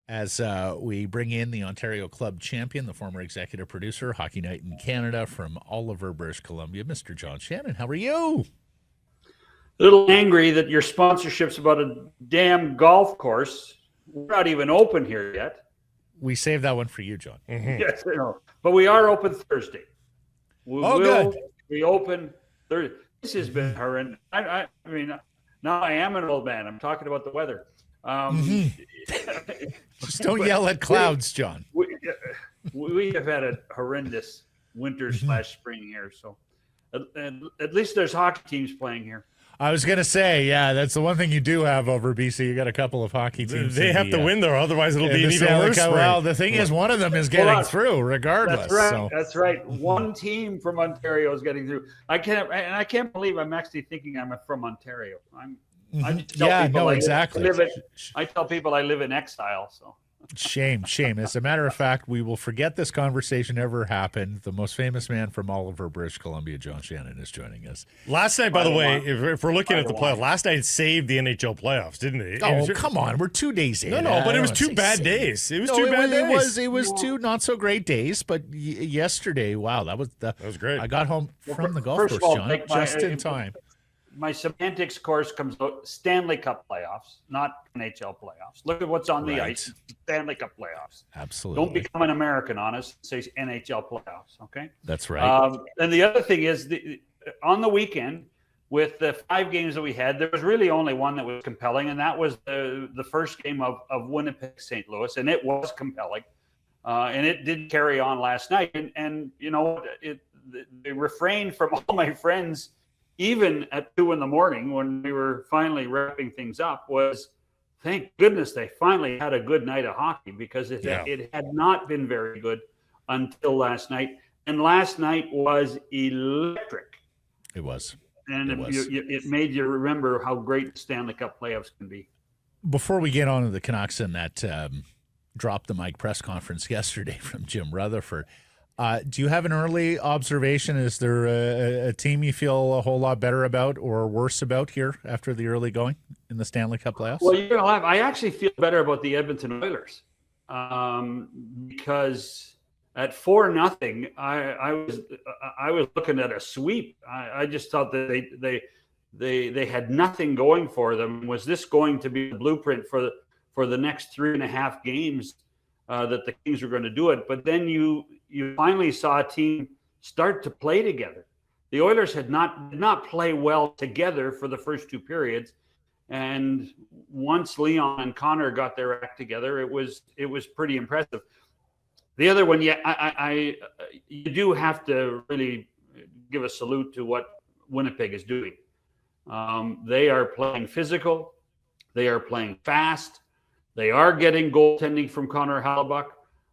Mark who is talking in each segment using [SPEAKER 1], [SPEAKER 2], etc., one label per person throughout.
[SPEAKER 1] as we bring in the Ontario Club champion, the former executive producer, Hockey Night in Canada from Oliver, British Columbia, Mr. John Shannon. How are you?
[SPEAKER 2] A little angry that your sponsorship's about a damn golf course. We're not even open here yet.
[SPEAKER 1] We saved that one for you, John.
[SPEAKER 2] Mm-hmm. Yes, I know. But we are open Thursday.
[SPEAKER 1] Good.
[SPEAKER 2] We open Thursday. This has been horrendous. I mean, now I am an old man. I'm talking about the weather.
[SPEAKER 1] Just don't yell at clouds, John.
[SPEAKER 2] We have had a horrendous winter / spring here. So at least there's hockey teams playing here.
[SPEAKER 1] I was going to say, yeah, that's the one thing you do have over BC. You got a couple of hockey teams.
[SPEAKER 3] They have to win, though. Otherwise, it'll be an even worse spring.
[SPEAKER 1] Well, the thing is, one of them is getting through regardless.
[SPEAKER 2] That's right.
[SPEAKER 1] So.
[SPEAKER 2] That's right. One team from Ontario is getting through. I can't believe I'm actually thinking I'm from Ontario.
[SPEAKER 1] Exactly.
[SPEAKER 2] I tell people I live in exile. So
[SPEAKER 1] shame. As a matter of fact, we will forget this conversation ever happened. The most famous man from Oliver, British Columbia, John Shannon, is joining us.
[SPEAKER 3] Last night, by the way, if we're looking at the playoffs, last night saved the NHL playoffs, didn't it?
[SPEAKER 1] Oh, come on. We're 2 days in.
[SPEAKER 3] No, but it was 2 bad days. It was 2 bad days.
[SPEAKER 1] It was 2 not so great days, but yesterday, wow, that was great. I got home from the golf course, John, just in time.
[SPEAKER 2] My semantics course comes out Stanley Cup playoffs, not NHL playoffs. Look at what's on the ice. Stanley Cup playoffs.
[SPEAKER 1] Absolutely.
[SPEAKER 2] Don't become an American on us. Say NHL playoffs. Okay.
[SPEAKER 1] That's right.
[SPEAKER 2] And the other thing is, on the weekend, with the 5 games that we had, there was really only one that was compelling, and that was the first game of Winnipeg St. Louis, and it was compelling, and it did carry on last night. And you know, the refrain from all my friends, even at 2 a.m. when we were finally wrapping things up, was thank goodness they finally had a good night of hockey, because it had not been very good until last night. And last night was electric.
[SPEAKER 1] It was.
[SPEAKER 2] And it made you remember how great the Stanley Cup playoffs can be.
[SPEAKER 1] Before we get on to the Canucks and that drop the mic press conference yesterday from Jim Rutherford, do you have an early observation? Is there a team you feel a whole lot better about or worse about here after the early going in the Stanley Cup playoffs?
[SPEAKER 2] Well, I actually feel better about the Edmonton Oilers because at 4-0, I was looking at a sweep. I just thought that they had nothing going for them. Was this going to be the blueprint for the next 3.5 games that the Kings were going to do it? But then you finally saw a team start to play together. The Oilers did not play well together for the first 2 periods, and once Leon and Connor got their act together, it was pretty impressive. The other one, you do have to really give a salute to what Winnipeg is doing. They are playing physical, they are playing fast, they are getting goaltending from Connor Hellebuyck.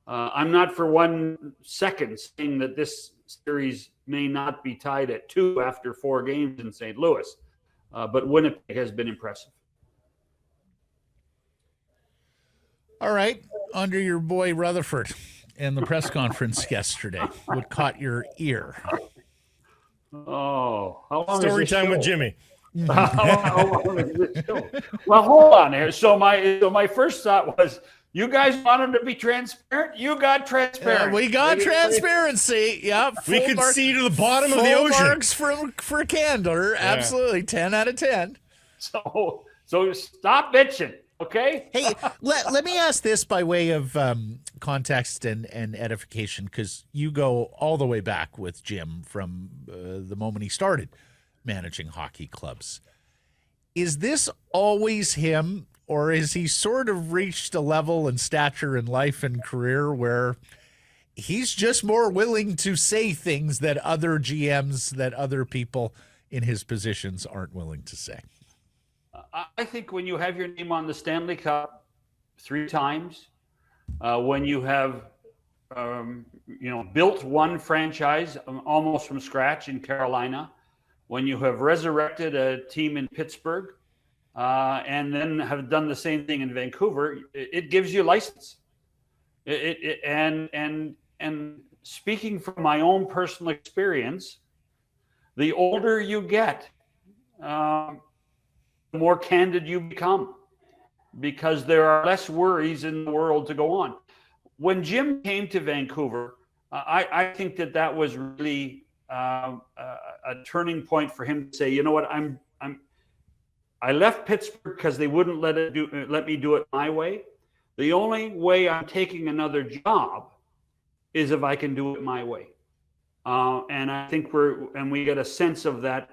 [SPEAKER 2] I'm not for 1 second saying that this series may not be tied at 2 after 4 games in St. Louis, but Winnipeg has been impressive.
[SPEAKER 1] All right, under your boy Rutherford and the press conference yesterday, what caught your ear?
[SPEAKER 2] Oh, how long
[SPEAKER 3] story time with Jimmy.
[SPEAKER 2] How long is this show? Well, hold on here. So my first thought was, you guys wanted to be transparent. You got transparent.
[SPEAKER 1] We got transparency. Yeah,
[SPEAKER 3] we could see to the bottom of the ocean.
[SPEAKER 1] Marks for candor. Yeah. Absolutely, 10 out of 10.
[SPEAKER 2] So stop bitching, okay?
[SPEAKER 1] Hey, let me ask this by way of context and edification, because you go all the way back with Jim from the moment he started managing hockey clubs. Is this always him? Or is he sort of reached a level in stature in life and career where he's just more willing to say things that other GMs, that other people in his positions aren't willing to say?
[SPEAKER 2] I think when you have your name on the Stanley Cup 3 times, when you have built one franchise almost from scratch in Carolina, when you have resurrected a team in Pittsburgh, and then have done the same thing in Vancouver, it gives you license. And speaking from my own personal experience, the older you get, the more candid you become. because there are less worries in the world to go on. When Jim came to Vancouver, I think that was really a turning point for him to say, you know what, I left Pittsburgh because they wouldn't let me do it my way. The only way I'm taking another job is if I can do it my way. And I think we got a sense of that.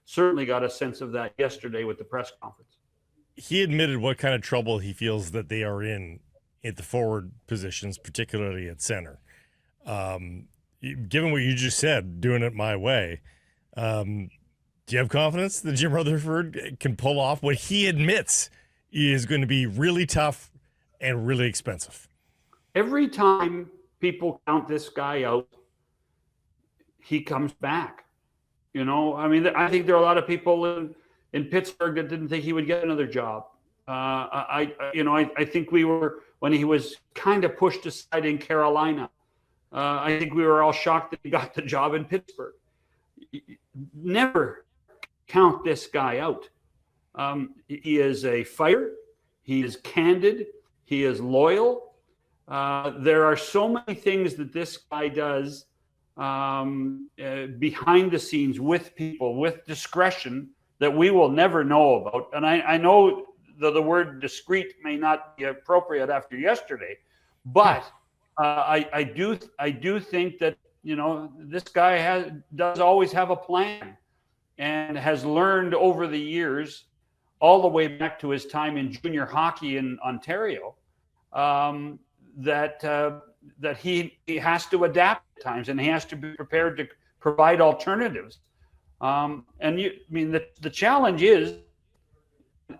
[SPEAKER 2] Certainly got a sense of that yesterday with the press conference.
[SPEAKER 3] He admitted what kind of trouble he feels that they are in at the forward positions, particularly at center. Given what you just said, doing it my way, do you have confidence that Jim Rutherford can pull off what he admits is going to be really tough and really expensive? Every
[SPEAKER 2] time people count this guy out, he comes back. You know, I mean, I think there are a lot of people in Pittsburgh that didn't think he would get another job. I think when he was kind of pushed aside in Carolina, I think we were all shocked that he got the job in Pittsburgh. Never count this guy out. He is a fighter. He is candid. He is loyal. There are so many things that this guy does behind the scenes with people, with discretion, that we will never know about. And I know the word discreet may not be appropriate after yesterday, but I do think that, you know, this guy does always have a plan, and has learned over the years, all the way back to his time in junior hockey in Ontario, that he has to adapt at times, and he has to be prepared to provide alternatives. The challenge is,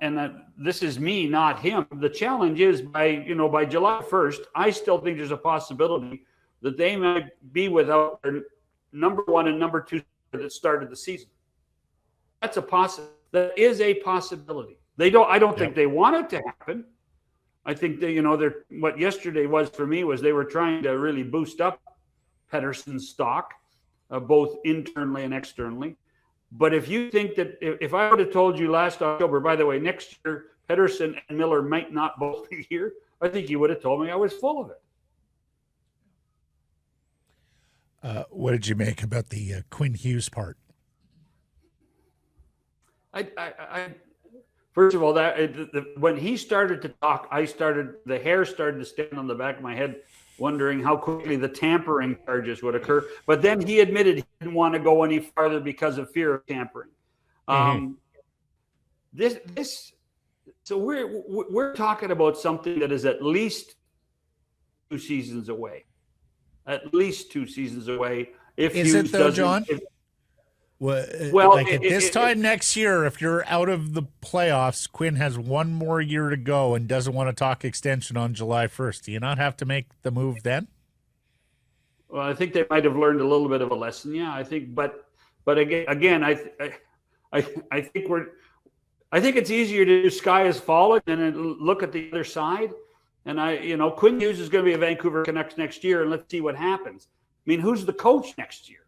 [SPEAKER 2] and this is me, not him. The challenge is by July 1st, I still think there's a possibility that they might be without their number one and number two that started the season. That's a possibility. That is a possibility. I don't think they want it to happen. I think what yesterday was for me was they were trying to really boost up Pettersson's stock, both internally and externally. But if you think that, if I would have told you last October, by the way, next year Pettersson and Miller might not both be here, I think you would have told me I was full of it.
[SPEAKER 1] What did you make about the Quinn Hughes part?
[SPEAKER 2] First of all, when he started to talk, the hair started to stand on the back of my head, wondering how quickly the tampering charges would occur. But then he admitted he didn't want to go any farther because of fear of tampering. So we're talking about something that is at least 2 seasons away. At least 2 seasons away. If
[SPEAKER 1] is it though, John? Well, at this time next year, if you're out of the playoffs, Quinn has one more year to go and doesn't want to talk extension on July 1st. Do you not have to make the move then?
[SPEAKER 2] Well, I think they might have learned a little bit of a lesson. Yeah, I think, but again, I think it's easier to do sky is falling than look at the other side. And Quinn Hughes is going to be a Vancouver Canucks next year, and let's see what happens. I mean, who's the coach next year?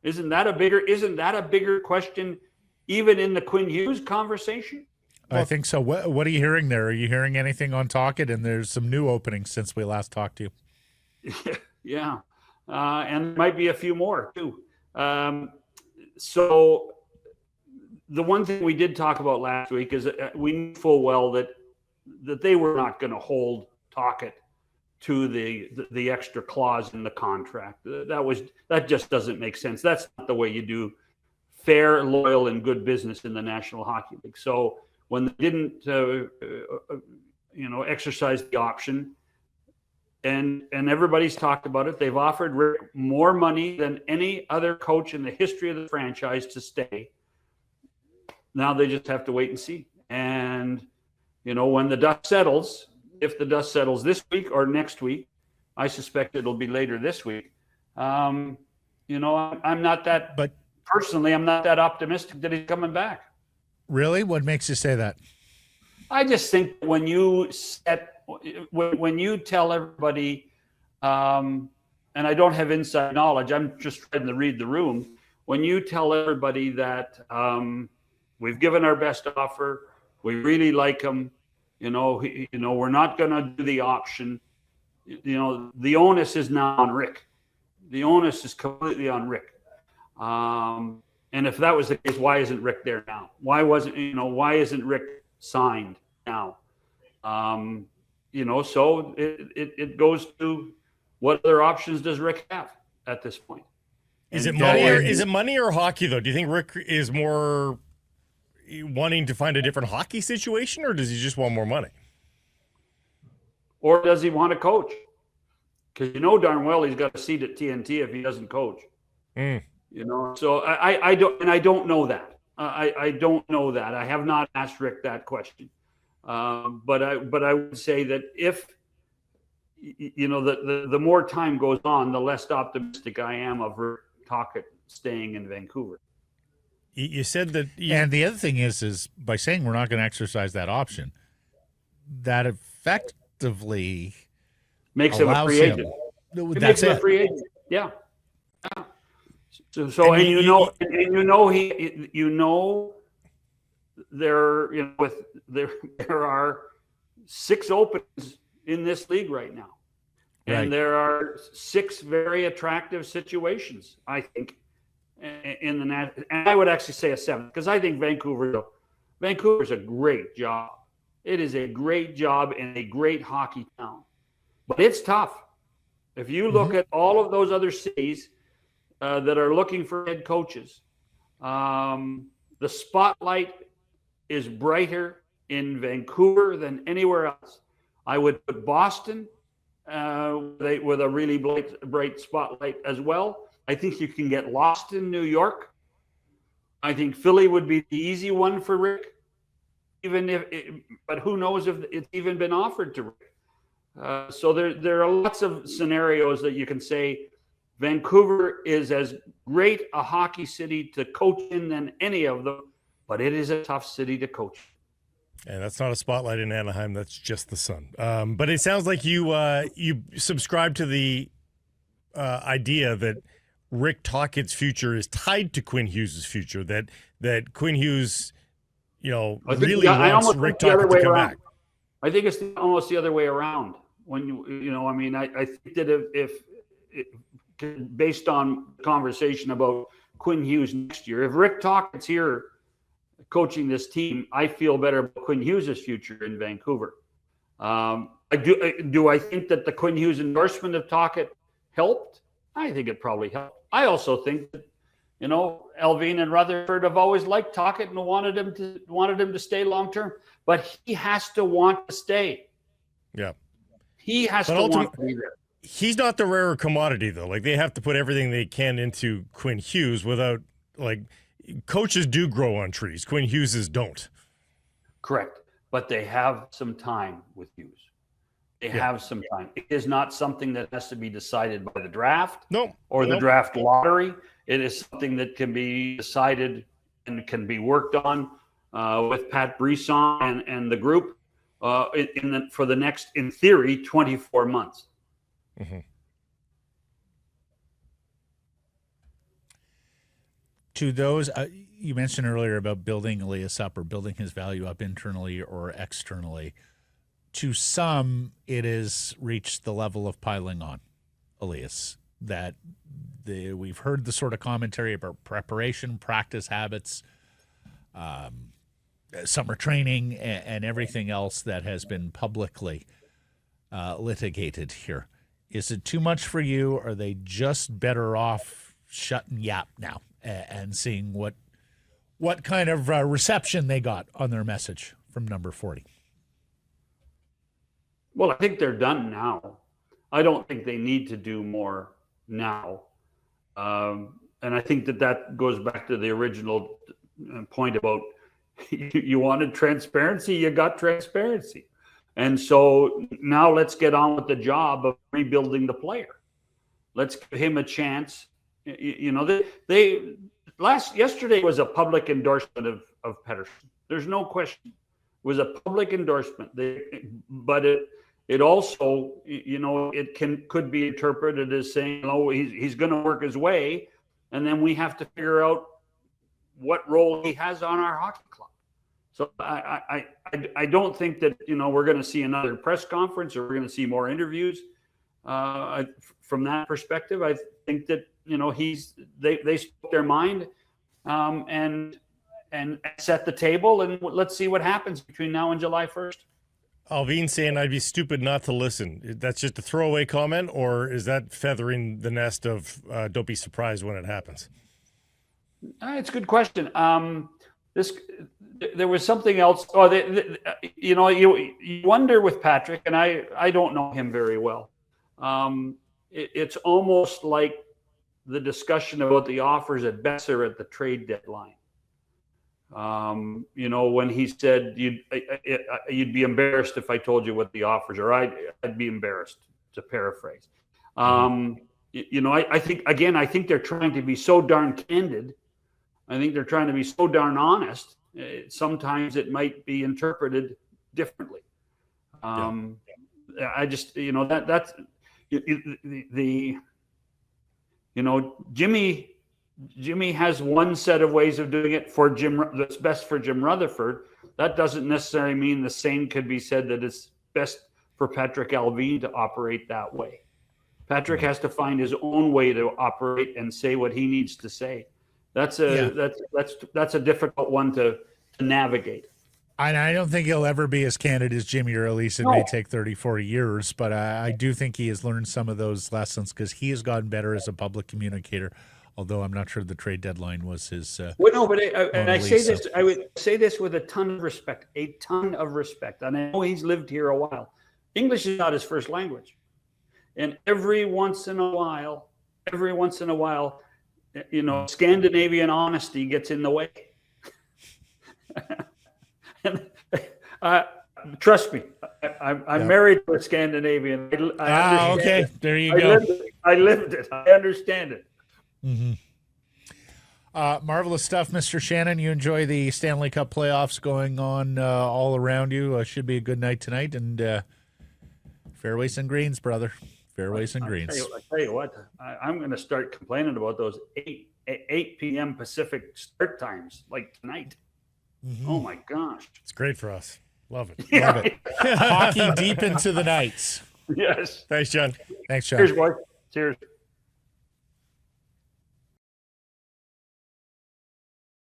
[SPEAKER 2] Isn't that a bigger question, even in the Quinn Hughes conversation?
[SPEAKER 1] I think so. What are you hearing there? Are you hearing anything on Tocchet? And there's some new openings since we last talked to you.
[SPEAKER 2] Yeah, and there might be a few more too. So the one thing we did talk about last week is we knew full well that they were not going to hold Tocchet to the extra clause in the contract. That just doesn't make sense. That's not the way you do fair, loyal, and good business in the National Hockey League. So when they didn't, exercise the option, and everybody's talked about it, they've offered Rick more money than any other coach in the history of the franchise to stay. Now they just have to wait and see. And when the dust settles. If the dust settles this week or next week, I suspect it'll be later this week. I'm not that. But personally, I'm not that optimistic that he's coming back.
[SPEAKER 1] Really? What makes you say that?
[SPEAKER 2] I just think when you tell everybody, and I don't have inside knowledge, I'm just trying to read the room. When you tell everybody that we've given our best offer, we really like him. We're not going to do the option. The onus is now on Rick. The onus is completely on Rick. And if that was the case, why isn't Rick there now? Why isn't Rick signed now? So it goes to, what other options does Rick have at this point?
[SPEAKER 3] Is it money or hockey, though? Do you think Rick is more wanting to find a different hockey situation, or does he just want more money?
[SPEAKER 2] Or does he want to coach? Because darn well he's got a seat at TNT if he doesn't coach. So I don't know that. I don't know that. I have not asked Rick that question. But I would say that if the more time goes on, the less optimistic I am of Rick Tocchet staying in Vancouver.
[SPEAKER 3] You said that,
[SPEAKER 1] and the other thing is by saying we're not going to exercise that option, that effectively
[SPEAKER 2] makes him a free agent.
[SPEAKER 1] That's it.
[SPEAKER 2] A free agent. Yeah. So there are 6 openings in this league right now, and there are 6 very attractive situations, I think, in the net. And I would actually say a 7th, because I think Vancouver's a great job. It is a great job in a great hockey town, but it's tough. If you look at all of those other cities that are looking for head coaches, the spotlight is brighter in Vancouver than anywhere else. I would put Boston with a really bright spotlight as well. I think you can get lost in New York. I think Philly would be the easy one for Rick, but who knows if it's even been offered to Rick. So there are lots of scenarios that you can say Vancouver is as great a hockey city to coach in than any of them, but it is a tough city to coach.
[SPEAKER 3] And that's not a spotlight in Anaheim. That's just the sun. But it sounds like you subscribe to the idea that Rick Tocchet's future is tied to Quinn Hughes' future. That Quinn Hughes, really wants Rick Tocchet to come back.
[SPEAKER 2] I think it's almost the other way around. When I think that if based on conversation about Quinn Hughes next year, if Rick Tocchet's here coaching this team, I feel better about Quinn Hughes' future in Vancouver. Do I think that the Quinn Hughes endorsement of Tocchet helped? I think it probably helped. I also think that, Elvine and Rutherford have always liked Tocchet and wanted him to stay long term, but he has to want to stay.
[SPEAKER 3] Yeah.
[SPEAKER 2] He has to want to be there.
[SPEAKER 3] He's not the rarer commodity, though. Like, they have to put everything they can into Quinn Hughes without, coaches do grow on trees. Quinn Hughes' don't.
[SPEAKER 2] Correct. But they have some time with Hughes. They have some time. It is not something that has to be decided by the draft or the draft lottery. It is something that can be decided and can be worked on with Pat Brisson and the group for the next, in theory, 24 months.
[SPEAKER 3] Mm-hmm.
[SPEAKER 1] To those, you mentioned earlier about building Elias up or building his value up internally or externally. To some, it has reached the level of piling on Elias. That we've heard the sort of commentary about preparation, practice habits, summer training, and everything else that has been publicly litigated here. Is it too much for you? Are they just better off shutting yap now and seeing what kind of reception they got on their message from number 40?
[SPEAKER 2] Well, I think they're done now. I don't think they need to do more now. And I think that goes back to the original point about you wanted transparency, you got transparency. And so now let's get on with the job of rebuilding the player. Let's give him a chance. Yesterday was a public endorsement of Pettersson. There's no question. It was a public endorsement. But it also, it could be interpreted as saying, he's going to work his way, and then we have to figure out what role he has on our hockey club. So I don't think that, we're going to see another press conference or we're going to see more interviews. From that perspective, I think that, they spoke their mind, and set the table, and let's see what happens between now and July 1st.
[SPEAKER 3] Alvin saying I'd be stupid not to listen. That's just a throwaway comment, or is that feathering the nest of don't be surprised when it happens?
[SPEAKER 2] It's a good question. There was something else. Oh, you wonder with Patrick, and I don't know him very well. It's almost like the discussion about the offers at Besser at the trade deadline. When he said you'd be embarrassed if I told you what the offers are. I'd be embarrassed, to paraphrase. I think they're trying to be so darn candid. I think they're trying to be so darn honest. Sometimes it might be interpreted differently. I just, that's Jimmy has one set of ways of doing it for Jim that's best for Jim Rutherford. That doesn't necessarily mean the same could be said that it's best for Patrick Alvin to operate that way. Patrick has to find his own way to operate and say what he needs to say. That's a difficult one to navigate.
[SPEAKER 1] I don't think he'll ever be as candid as Jimmy or Elias. It may take 30, 40 years, but I do think he has learned some of those lessons because he has gotten better as a public communicator. Although I'm not sure the trade deadline was his.
[SPEAKER 2] Well, no, but I say this. I would say this with a ton of respect. And I know he's lived here a while. English is not his first language, and every once in a while, Scandinavian honesty gets in the way. And, trust me, I'm married to a Scandinavian. I
[SPEAKER 1] okay. There you go.
[SPEAKER 2] I lived it. I understand it.
[SPEAKER 1] Mm-hmm. Marvelous stuff, Mr. Shannon. You enjoy the Stanley Cup playoffs going on all around you. Should be a good night tonight. And fairways and greens, brother. Fairways and greens.
[SPEAKER 2] I tell you what, I'm going to start complaining about those 8 p.m. Pacific start times like tonight. Mm-hmm. Oh, my gosh.
[SPEAKER 3] It's great for us. Love it.
[SPEAKER 2] Yeah.
[SPEAKER 3] Love it.
[SPEAKER 1] Hockey deep into the nights.
[SPEAKER 2] Yes.
[SPEAKER 3] Thanks, John.
[SPEAKER 1] Thanks, John.
[SPEAKER 2] Cheers, boy. Cheers.